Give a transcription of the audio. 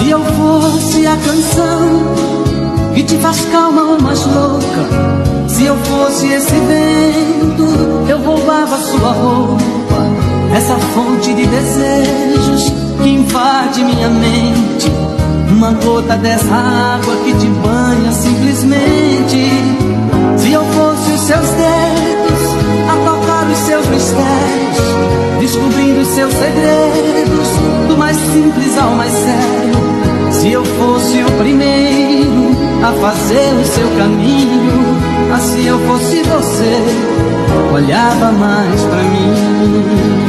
Se eu fosse a canção que te faz calma ou mais louca, se eu fosse esse vento, eu roubava sua roupa. Essa fonte de desejos que invade minha mente, uma gota dessa água que te banha simplesmente. Se eu fosse os seus dedos a tocar os seus mistérios, descobrindo os seus segredos, do mais simples ao mais sério. Se eu fosse o primeiro a fazer o seu caminho, se eu fosse você, olhava mais pra mim.